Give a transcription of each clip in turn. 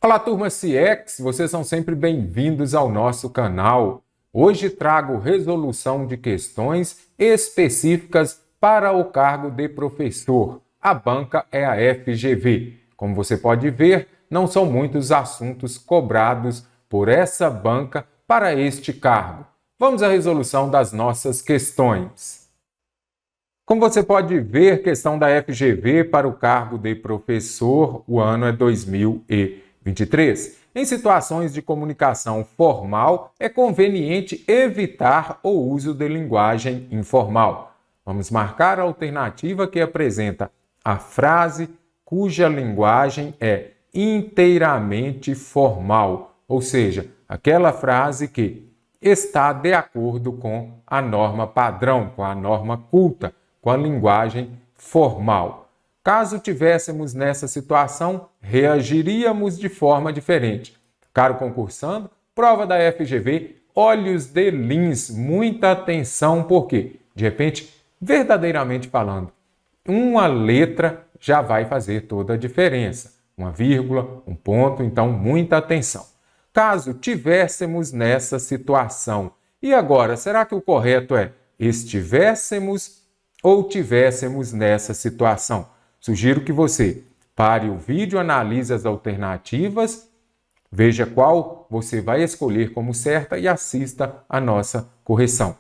Olá, turma CX, vocês são sempre bem-vindos ao nosso canal. Hoje trago resolução de questões específicas para o cargo de professor. A banca é a FGV. Como você pode ver, não são muitos assuntos cobrados por essa banca para este cargo. Vamos à resolução das nossas questões. Como você pode ver, questão da FGV para o cargo de professor, o ano é 2023. Em situações de comunicação formal, é conveniente evitar o uso de linguagem informal. Vamos marcar a alternativa que apresenta a frase cuja linguagem é inteiramente formal, ou seja, aquela frase que está de acordo com a norma padrão, com a norma culta, com a linguagem formal. Caso tivéssemos nessa situação, reagiríamos de forma diferente. Caro concursando, prova da FGV, olhos de lins, muita atenção, porque, de repente, verdadeiramente falando, uma letra já vai fazer toda a diferença. Uma vírgula, um ponto, então muita atenção. Caso tivéssemos nessa situação, e agora, será que o correto é estivéssemos ou tivéssemos nessa situação? Sugiro que você pare o vídeo, analise as alternativas, veja qual você vai escolher como certa e assista a nossa correção.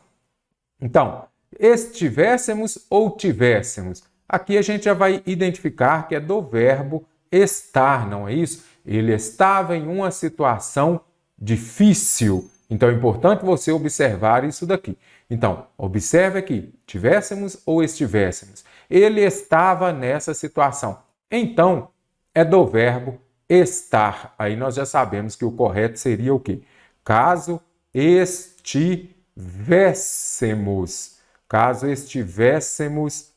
Então, estivéssemos ou tivéssemos? Aqui a gente já vai identificar que é do verbo estar, não é isso? Ele estava em uma situação difícil. Então, é importante você observar isso daqui. Então, observe aqui, tivéssemos ou estivéssemos. Ele estava nessa situação. Então, é do verbo estar. Aí nós já sabemos que o correto seria o quê? Caso estivéssemos. Caso estivéssemos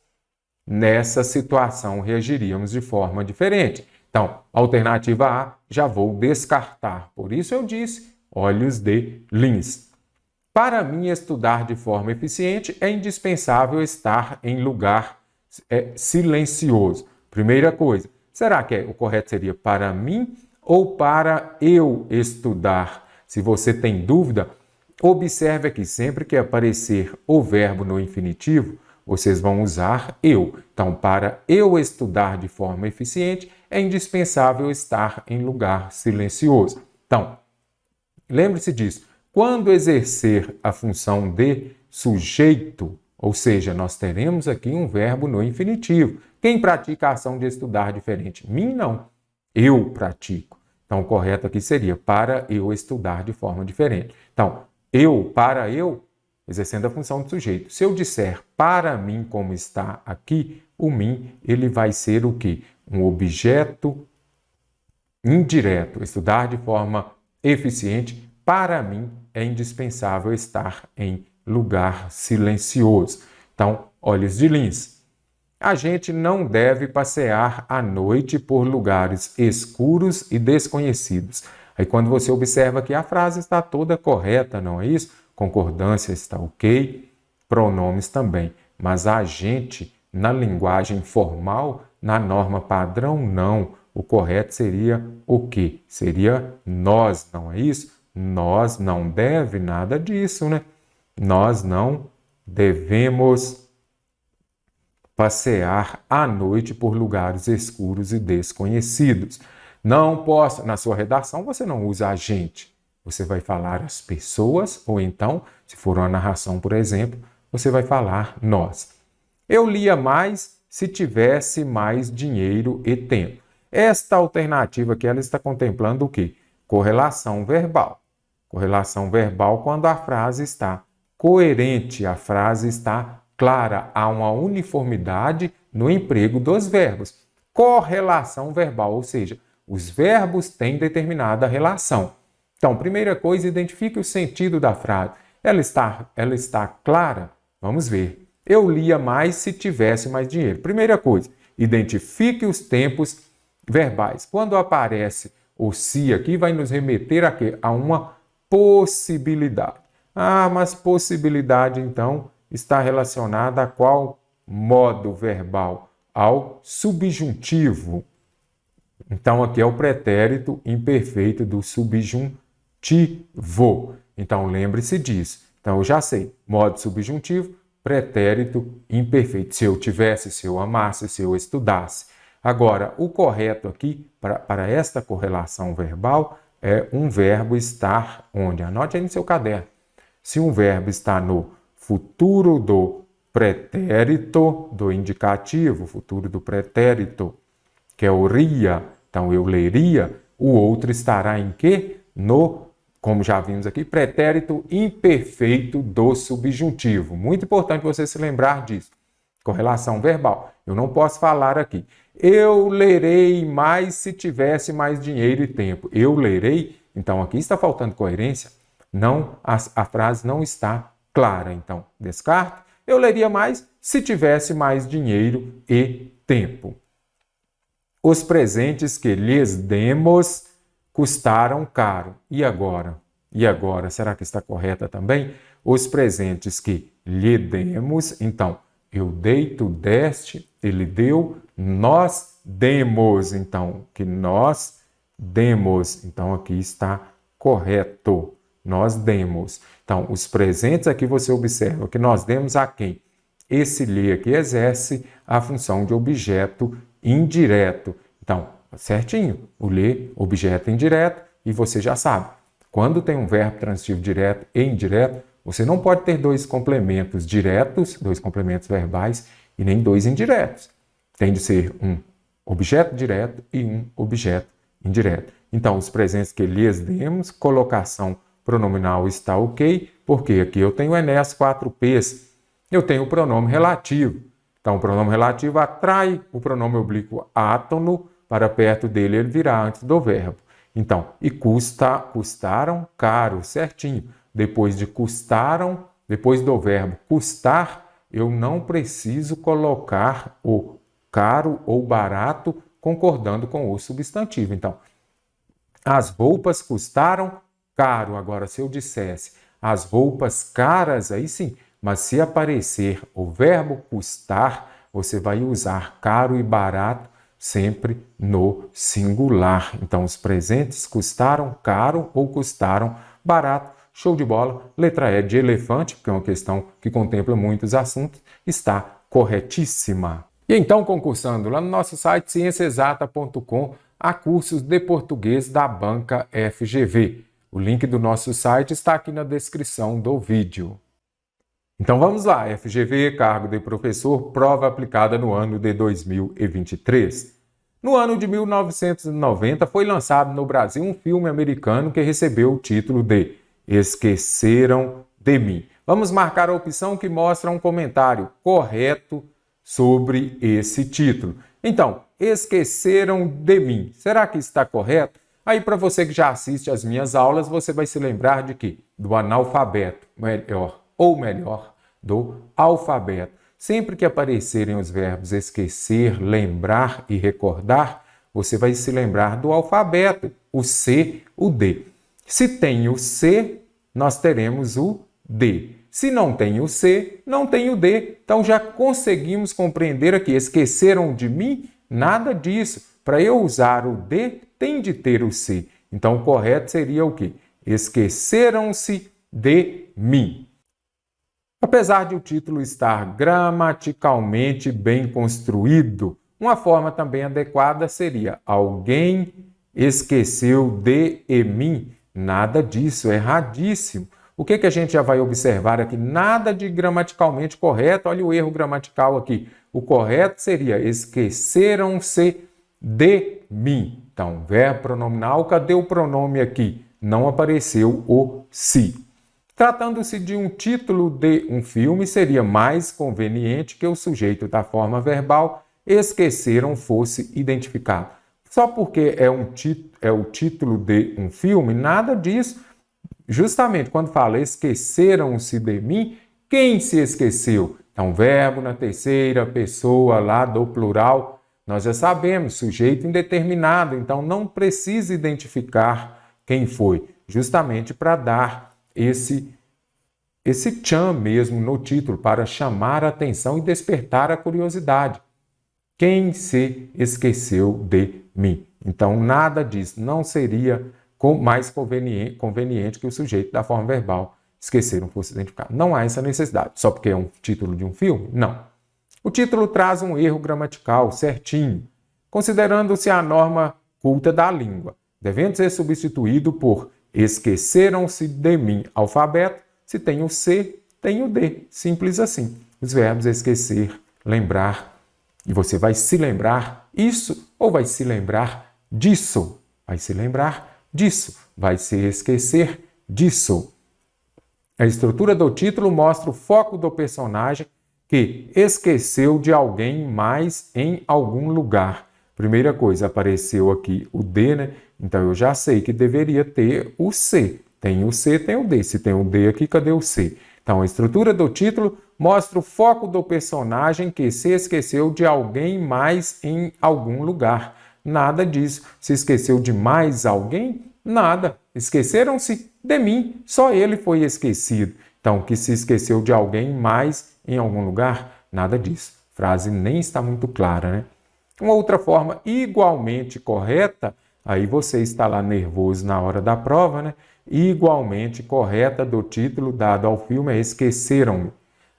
nessa situação, reagiríamos de forma diferente. Então, alternativa A, já vou descartar. Por isso eu disse, olhos de lins. Para mim, estudar de forma eficiente é indispensável estar em lugar silencioso. Primeira coisa, será que o correto seria para mim ou para eu estudar? Se você tem dúvida, observe aqui, sempre que aparecer o verbo no infinitivo, vocês vão usar eu. Então, para eu estudar de forma eficiente, é indispensável estar em lugar silencioso. Então, lembre-se disso. Quando exercer a função de sujeito, ou seja, nós teremos aqui um verbo no infinitivo. Quem pratica a ação de estudar diferente? Mim não. Eu pratico. Então, o correto aqui seria para eu estudar de forma diferente. Então, eu, para eu, exercendo a função de sujeito. Se eu disser para mim, como está aqui, o mim, ele vai ser o quê? Um objeto indireto. Estudar de forma eficiente, para mim, é indispensável estar em lugar silencioso. Então, olhos de lins. A gente não deve passear à noite por lugares escuros e desconhecidos. Aí, quando você observa que a frase está toda correta, não é isso? Concordância está ok, pronomes também. Mas a gente, na linguagem formal, na norma padrão, não. O correto seria o quê? Seria nós, não é isso? Nós não deve nada disso, né? Nós não devemos passear à noite por lugares escuros e desconhecidos. Não posso, na sua redação você não usa a gente. Você vai falar as pessoas, ou então, se for uma narração, por exemplo, você vai falar nós. Eu lia mais se tivesse mais dinheiro e tempo. Esta alternativa aqui, ela está contemplando o quê? Correlação verbal. Correlação verbal quando a frase está coerente, a frase está clara, há uma uniformidade no emprego dos verbos. Correlação verbal, ou seja, os verbos têm determinada relação. Então, primeira coisa, identifique o sentido da frase. Ela está clara? Vamos ver. Eu lia mais se tivesse mais dinheiro. Primeira coisa, identifique os tempos verbais. Quando aparece o se aqui, vai nos remeter a uma possibilidade. Ah, mas possibilidade, então, está relacionada a qual modo verbal? Ao subjuntivo. Então, aqui é o pretérito imperfeito do subjuntivo. Então, lembre-se disso. Então, eu já sei, modo subjuntivo, pretérito imperfeito. Se eu tivesse, se eu amasse, se eu estudasse. Agora, o correto aqui, para esta correlação verbal, é um verbo estar onde? Anote aí no seu caderno. Se um verbo está no futuro do pretérito, do indicativo, futuro do pretérito, que é o ria, então eu leria, o outro estará em quê? No, como já vimos aqui, pretérito imperfeito do subjuntivo. Muito importante você se lembrar disso. Correlação verbal. Eu não posso falar aqui. Eu lerei mais se tivesse mais dinheiro e tempo. Eu lerei, então aqui está faltando coerência. Não, a frase não está clara. Então, descarto. Eu leria mais se tivesse mais dinheiro e tempo. Os presentes que lhes demos custaram caro. E agora? E agora? Será que está correta também? Os presentes que lhe demos, então, eu dei, tu deste, ele deu, nós demos. Então, que nós demos. Então, aqui está correto. Nós demos. Então, os presentes aqui você observa que nós demos a quem? Esse lhe aqui exerce a função de objeto indireto. Então, certinho, o lhe, objeto indireto, e você já sabe. Quando tem um verbo transitivo direto e indireto, você não pode ter dois complementos diretos, dois complementos verbais, e nem dois indiretos. Tem de ser um objeto direto e um objeto indireto. Então, os presentes que lhes demos, colocação pronominal está ok, porque aqui eu tenho Enéas 4Ps. Eu tenho o pronome relativo. Então, o pronome relativo atrai o pronome oblíquo átono para perto dele, ele virá antes do verbo. Então, e custaram caro, certinho. Depois de custaram, depois do verbo custar, eu não preciso colocar o caro ou barato concordando com o substantivo. Então, as roupas custaram caro. Agora, se eu dissesse as roupas caras, aí sim. Mas se aparecer o verbo custar, você vai usar caro e barato sempre no singular. Então, os presentes custaram caro ou custaram barato. Show de bola. Letra E de elefante, porque é uma questão que contempla muitos assuntos, está corretíssima. E então, concursando, lá no nosso site cienciaexata.com, há cursos de português da banca FGV. O link do nosso site está aqui na descrição do vídeo. Então vamos lá, FGV, cargo de professor, prova aplicada no ano de 2023. No ano de 1990 foi lançado no Brasil um filme americano que recebeu o título de Esqueceram de Mim. Vamos marcar a opção que mostra um comentário correto sobre esse título. Então, Esqueceram de Mim. Será que está correto? Aí, para você que já assiste às minhas aulas, você vai se lembrar de quê? Do analfabeto, melhor, do alfabeto. Sempre que aparecerem os verbos esquecer, lembrar e recordar, você vai se lembrar do alfabeto, o C, o D. Se tem o C, nós teremos o D. Se não tem o C, não tem o D. Então já conseguimos compreender aqui. Esqueceram de mim? Nada disso. Para eu usar o D, tem de ter o C. Então o correto seria o quê? Esqueceram-se de mim. Apesar de o título estar gramaticalmente bem construído, uma forma também adequada seria alguém esqueceu de mim. Nada disso, é erradíssimo. O que a gente já vai observar aqui? Nada de gramaticalmente correto. Olha o erro gramatical aqui. O correto seria esqueceram-se de mim. Então, verbo pronominal, cadê o pronome aqui? Não apareceu o se. Tratando-se de um título de um filme, seria mais conveniente que o sujeito da forma verbal esqueceram fosse identificado. Só porque é o título de um filme, nada disso. Justamente quando fala esqueceram-se de mim, quem se esqueceu? Então, verbo na terceira pessoa lá do plural, nós já sabemos, sujeito indeterminado, então não precisa identificar quem foi, justamente para dar esse tchan mesmo no título, para chamar a atenção e despertar a curiosidade. quem se esqueceu de mim. Então, nada disso. Não seria mais conveniente que o sujeito da forma verbal esqueceram fosse identificado. Não há essa necessidade. Só porque é um título de um filme? Não. O título traz um erro gramatical certinho, considerando-se a norma culta da língua, devendo ser substituído por esqueceram-se de mim, alfabeto. Se tem o C, tem o D. Simples assim. Os verbos esquecer, lembrar. E você vai se lembrar isso ou vai se lembrar disso? Vai se lembrar disso. Vai se esquecer disso. A estrutura do título mostra o foco do personagem que esqueceu de alguém mais em algum lugar. Primeira coisa, apareceu aqui o D, né? Então eu já sei que deveria ter o C. Tem o C, tem o D. Se tem o D aqui, cadê o C? Então a estrutura do título mostra o foco do personagem que se esqueceu de alguém mais em algum lugar. Nada disso. Se esqueceu de mais alguém? Nada. Esqueceram-se de mim. Só ele foi esquecido. Então, que se esqueceu de alguém mais em algum lugar? Nada disso. A frase nem está muito clara, né? Uma outra forma igualmente correta, aí você está lá nervoso na hora da prova, né? Igualmente correta do título dado ao filme é Esqueceram-me.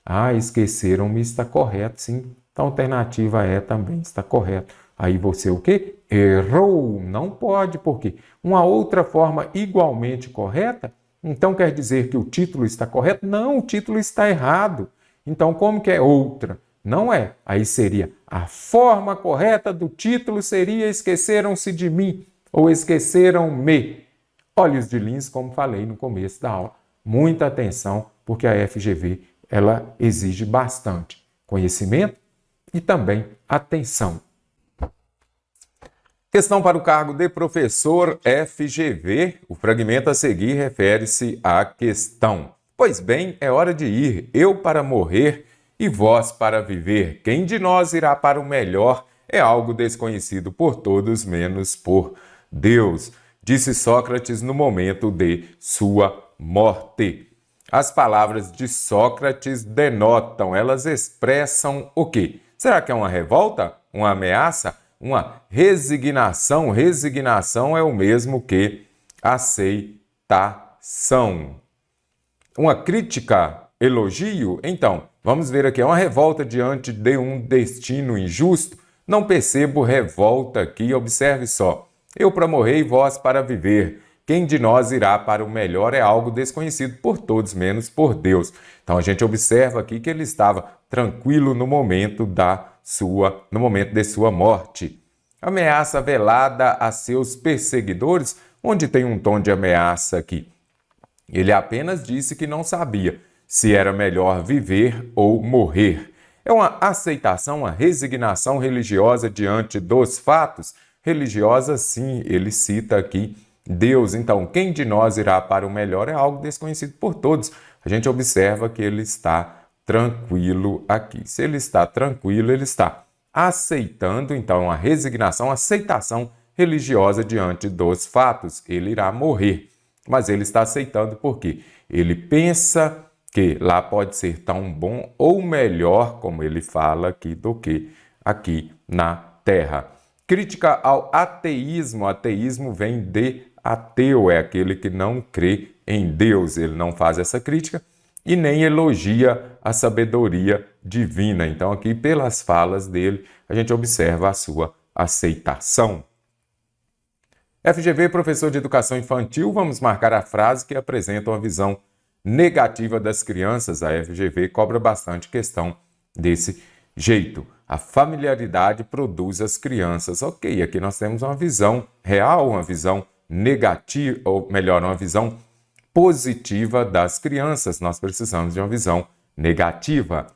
Ah, Esqueceram-me está correto, sim. Então, a alternativa é também está correto. Aí você o quê? Errou. Não pode, por quê? Uma outra forma igualmente correta, então quer dizer que o título está correto? Não, o título está errado. Então, como que é outra? Não é. Aí seria a forma correta do título seria Esqueceram-se de mim ou Esqueceram-me. Olhos de lince, como falei no começo da aula. Muita atenção, porque a FGV ela exige bastante conhecimento e também atenção. Questão para o cargo de professor FGV. O fragmento a seguir refere-se à questão. Pois bem, é hora de ir, eu para morrer e vós para viver. Quem de nós irá para o melhor é algo desconhecido por todos, menos por Deus, disse Sócrates no momento de sua morte. As palavras de Sócrates denotam, elas expressam o quê? Será que é uma revolta? Uma ameaça? Uma resignação? Resignação é o mesmo que aceitação. Uma crítica? Elogio? Então, vamos ver aqui, é uma revolta diante de um destino injusto? Não percebo revolta aqui, observe só. Eu para morrer e vós para viver. Quem de nós irá para o melhor é algo desconhecido por todos, menos por Deus. Então a gente observa aqui que ele estava tranquilo no momento de sua morte. Ameaça velada a seus perseguidores, onde tem um tom de ameaça aqui. Ele apenas disse que não sabia se era melhor viver ou morrer. É uma aceitação, uma resignação religiosa diante dos fatos. Religiosa, sim, ele cita aqui Deus. Então, quem de nós irá para o melhor é algo desconhecido por todos. A gente observa que ele está tranquilo aqui. Se ele está tranquilo, ele está aceitando, então, a resignação, a aceitação religiosa diante dos fatos. Ele irá morrer, mas ele está aceitando por quê? Ele pensa que lá pode ser tão bom ou melhor, como ele fala aqui, do que aqui na Terra. Crítica ao ateísmo. Ateísmo vem de ateu, é aquele que não crê em Deus. Ele não faz essa crítica e nem elogia a sabedoria divina. Então, aqui, pelas falas dele, a gente observa a sua aceitação. FGV, professor de educação infantil, vamos marcar a frase que apresenta uma visão negativa das crianças. A FGV cobra bastante questão desse jeito. A familiaridade produz as crianças. Ok, aqui nós temos uma visão real, uma visão negativa, ou melhor, uma visão positiva das crianças. Nós precisamos de uma visão negativa.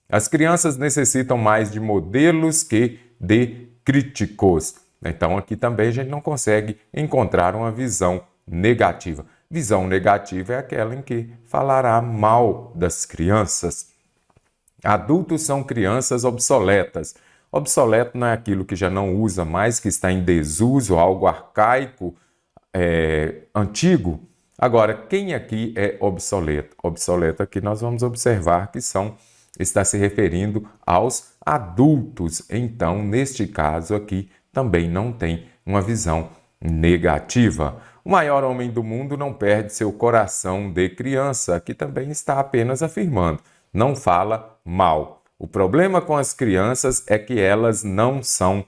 As crianças necessitam mais de modelos que de críticos. Então, aqui também a gente não consegue encontrar uma visão negativa. Visão negativa é aquela em que falará mal das crianças. Adultos são crianças obsoletas. Obsoleto não é aquilo que já não usa mais, que está em desuso, algo arcaico, antigo. Agora, quem aqui é obsoleto? Obsoleto aqui nós vamos observar que são está se referindo aos adultos. Então, neste caso aqui, também não tem uma visão negativa. O maior homem do mundo não perde seu coração de criança, que também está apenas afirmando, não fala mal. O problema com as crianças é que elas não são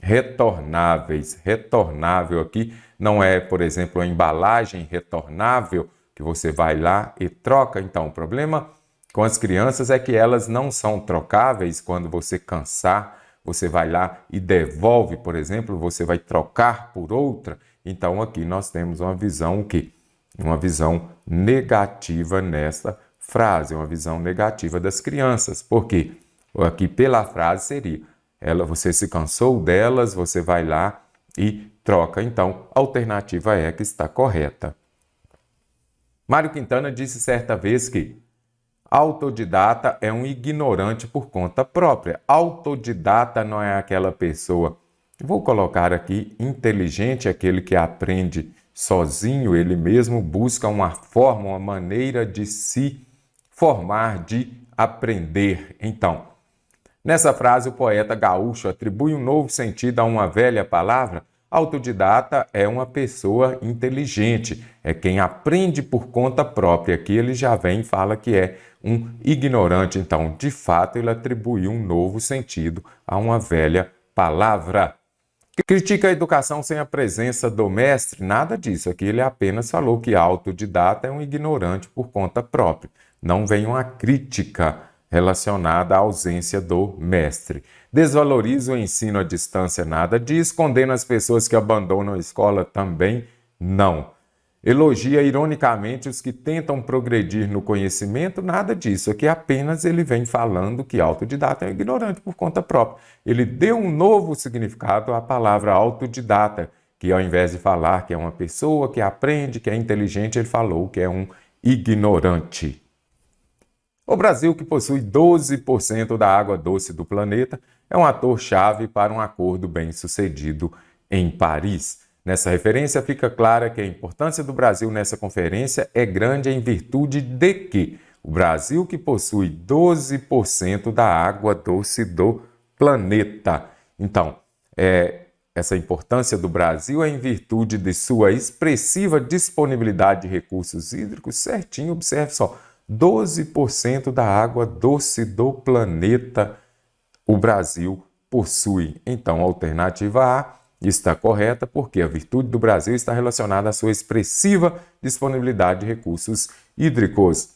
retornáveis. Retornável aqui não é, por exemplo, a embalagem retornável que você vai lá e troca. Então, o problema com as crianças é que elas não são trocáveis. Quando você cansar, você vai lá e devolve, por exemplo, você vai trocar por outra. Então, aqui nós temos uma visão o quê? Uma visão negativa nesta frase, uma visão negativa das crianças. Por quê? Aqui pela frase seria, você se cansou delas, você vai lá e troca. Então, a alternativa é a que está correta. Mário Quintana disse certa vez que autodidata é um ignorante por conta própria. Autodidata não é aquela pessoa, vou colocar aqui, inteligente, aquele que aprende sozinho, ele mesmo busca uma forma, uma maneira de se formar, de aprender. Então, nessa frase, o poeta gaúcho atribui um novo sentido a uma velha palavra. Autodidata é uma pessoa inteligente, é quem aprende por conta própria. Aqui ele já vem e fala que é um ignorante. Então, de fato, ele atribuiu um novo sentido a uma velha palavra. Critica a educação sem a presença do mestre? Nada disso. Aqui ele apenas falou que autodidata é um ignorante por conta própria. Não vem uma crítica relacionada à ausência do mestre. Desvaloriza o ensino à distância? Nada disso. Condena as pessoas que abandonam a escola? Também não. Elogia ironicamente os que tentam progredir no conhecimento? Nada disso. Aqui apenas ele vem falando que autodidata é ignorante por conta própria. Ele deu um novo significado à palavra autodidata, que ao invés de falar que é uma pessoa que aprende, que é inteligente, ele falou que é um ignorante. O Brasil, que possui 12% da água doce do planeta, é um ator-chave para um acordo bem-sucedido em Paris. Nessa referência fica clara que a importância do Brasil nessa conferência é grande em virtude de que o Brasil, que possui 12% da água doce do planeta. Então, essa importância do Brasil é em virtude de sua expressiva disponibilidade de recursos hídricos. Certinho, observe só, 12% da água doce do planeta o Brasil possui. Então, a alternativa A está correta, porque a virtude do Brasil está relacionada à sua expressiva disponibilidade de recursos hídricos.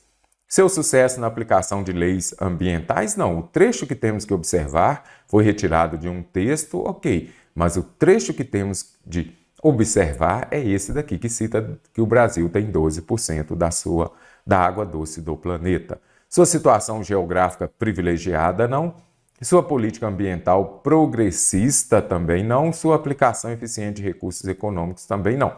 Seu sucesso na aplicação de leis ambientais? Não. O trecho que temos que observar foi retirado de um texto, ok. Mas o trecho que temos de observar é esse daqui, que cita que o Brasil tem 12% da água doce do planeta. Sua situação geográfica privilegiada? Não. Sua política ambiental progressista? Também não. Sua aplicação eficiente de recursos econômicos? Também não.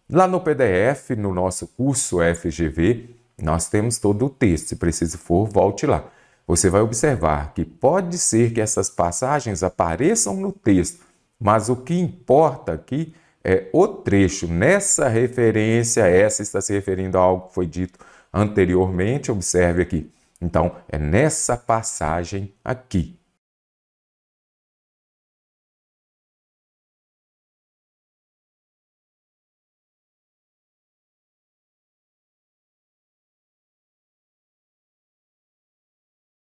Lá no PDF, no nosso curso FGV, nós temos todo o texto. Se preciso for, volte lá. Você vai observar que pode ser que essas passagens apareçam no texto, mas o que importa aqui é o trecho. Nessa referência, essa está se referindo a algo que foi dito anteriormente, observe aqui. Então, é nessa passagem aqui.